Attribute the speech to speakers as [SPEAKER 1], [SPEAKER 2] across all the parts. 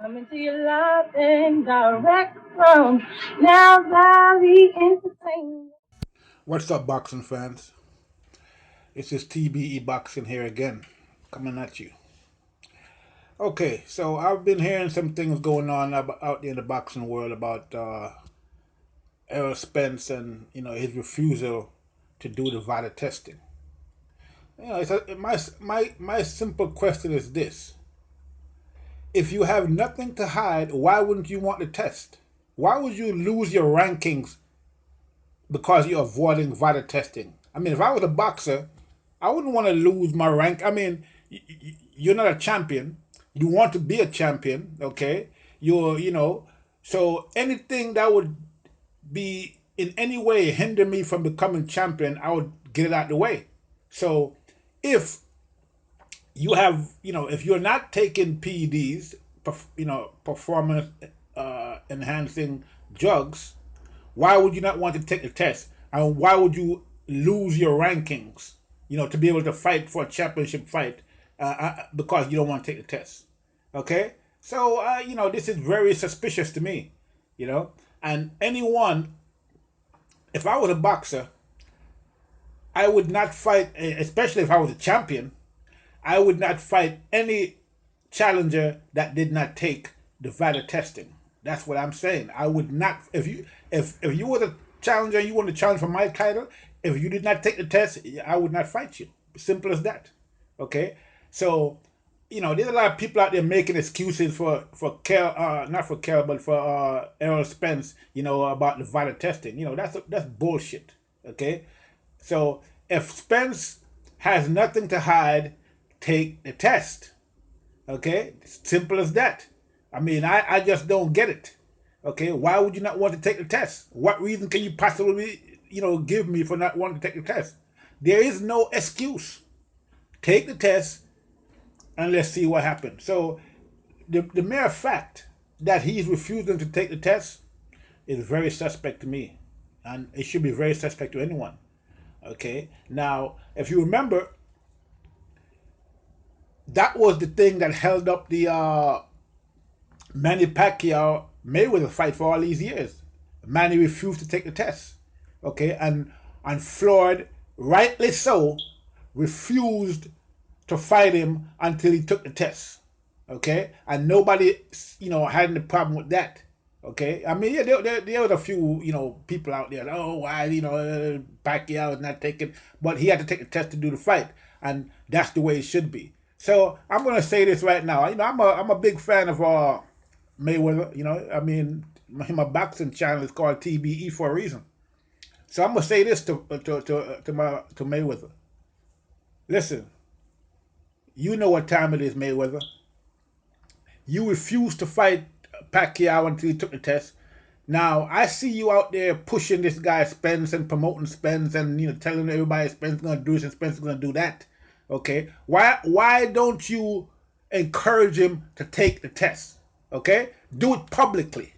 [SPEAKER 1] Coming to you live and direct from Now Valley Entertainment.
[SPEAKER 2] What's up, boxing fans? It's this TBE Boxing here again, coming at you. Okay, so I've been hearing some things going on out there in the boxing world about Errol Spence and his refusal to do the VADA testing. My simple question is this: if you have nothing to hide, why wouldn't you want to test? Why would you lose your rankings because you're avoiding VADA testing? I mean, if I was a boxer, I wouldn't want to lose my rank. I mean, you're not a champion. You want to be a champion, okay? So anything that would be in any way hinder me from becoming champion, I would get it out of the way. So if if you're not taking PEDs, performance enhancing drugs, why would you not want to take the test? And why would you lose your rankings, to be able to fight for a championship fight because you don't want to take the test? Okay? So, this is very suspicious to me, you know? And anyone, if I was a boxer, I would not fight, especially if I was a champion, I would not fight any challenger that did not take the VADA testing. That's what I'm saying. I would not if you were the challenger and you want to challenge for my title, if you did not take the test, I would not fight you. Simple as that. Okay? So, there's a lot of people out there making excuses for Kel, not for Kel, but for Errol Spence, about the VADA testing. That's bullshit. Okay? So if Spence has nothing to hide, take the test. Okay? Simple as that. I mean, I just don't get it. Okay? Why would you not want to take the test? What reason can you possibly, give me for not wanting to take the test? There is no excuse. Take the test and let's see what happens. So the mere fact that he's refusing to take the test is very suspect to me. And it should be very suspect to anyone. Okay? Now, if you remember, that was the thing that held up the Manny Pacquiao Mayweather fight for all these years. Manny refused to take the test. Okay? And Floyd, rightly so, refused to fight him until he took the test. Okay? And nobody, had any problem with that. Okay, I mean, yeah, there was a few, people out there. Oh, why, Pacquiao is not taking, but he had to take a test to do the fight, and that's the way it should be. So I'm gonna say this right now. I'm a big fan of Mayweather. I mean, my boxing channel is called TBE for a reason. So I'm gonna say this to Mayweather. Listen, you know what time it is, Mayweather. You refused to fight Pacquiao until he took the test. Now I see you out there pushing this guy Spence and promoting Spence and telling everybody Spence is gonna do this and Spence is gonna do that. Okay, why don't you encourage him to take the test? Okay, do it publicly.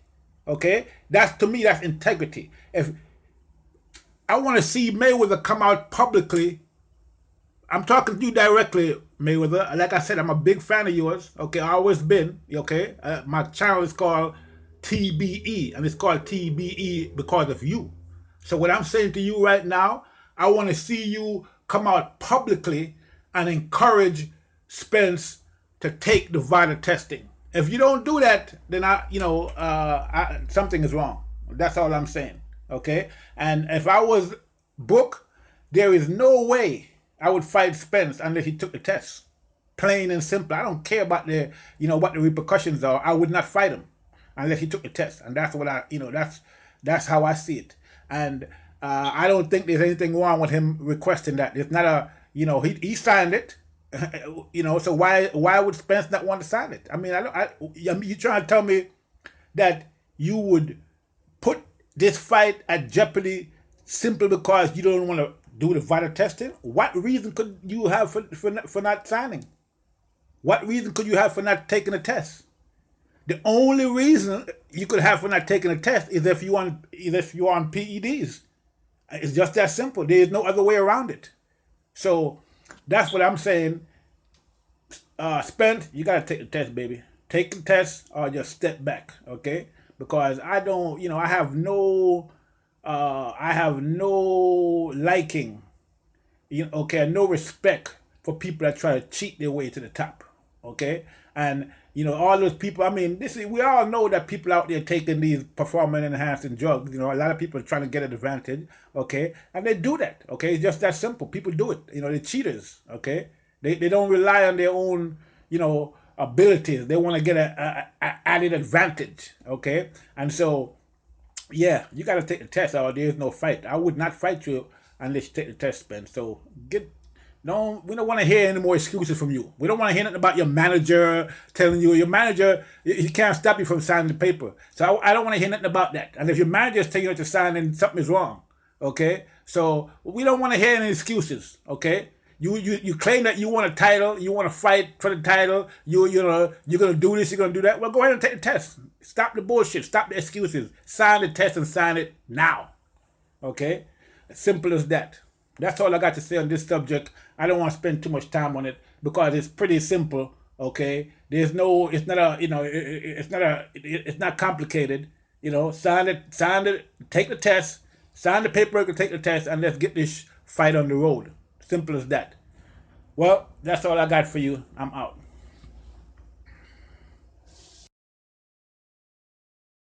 [SPEAKER 2] Okay, that's to me that's integrity. If I want to see Mayweather come out publicly, I'm talking to you directly, Mayweather. Like I said, I'm a big fan of yours. Okay, I always been. Okay, my channel is called TBE, and it's called TBE because of you. So what I'm saying to you right now, I want to see you come out publicly and encourage Spence to take the VADA testing. If you don't do that, then something is wrong. That's all I'm saying. Okay, and if I was Book, there is no way I would fight Spence unless he took the test. Plain and simple. I don't care about what the repercussions are. I would not fight him unless he took the test, and that's what that's how I see it. And I don't think there's anything wrong with him requesting that. It's not he signed it. So why would Spence not want to sign it? I mean, you trying to tell me that you would put this fight at jeopardy simply because you don't want to do the vital testing? What reason could you have for not signing? What reason could you have for not taking a test? The only reason you could have for not taking a test is if you're on PEDs. It's just that simple. There is no other way around it. So that's what I'm saying. Spence, you gotta take the test, baby. take the test or just step back, okay? Because I don't, I have no liking, okay, no respect for people that try to cheat their way to the top, okay? And all those people. I mean, this is we all know that people out there taking these performance enhancing drugs. A lot of people are trying to get an advantage, okay? And they do that, okay? It's just that simple. People do it. They're cheaters, okay? They don't rely on their own, abilities. They want to get a added advantage, okay? And so yeah, you got to take the test, or there is no fight. I would not fight you unless you take the test, Spence. So get no, we don't want to hear any more excuses from you. We don't want to hear nothing about your manager telling you. Your manager, he can't stop you from signing the paper. So I don't want to hear nothing about that. And if your manager is telling you to sign, then something is wrong. Okay, so we don't want to hear any excuses. Okay, you claim that you want a title, you want to fight for the title, you're gonna do this, you're gonna do that. Well, go ahead and take the test. Stop the bullshit. Stop the excuses. Sign the test and sign it now. Okay, simple as that. That's all I got to say on this subject. I don't want to spend too much time on it because it's pretty simple. Okay, there's no, it's not a, it's not complicated. Sign it, take the test, sign the paperwork and take the test, and let's get this fight on the road. Simple as that. Well, that's all I got for you. I'm out.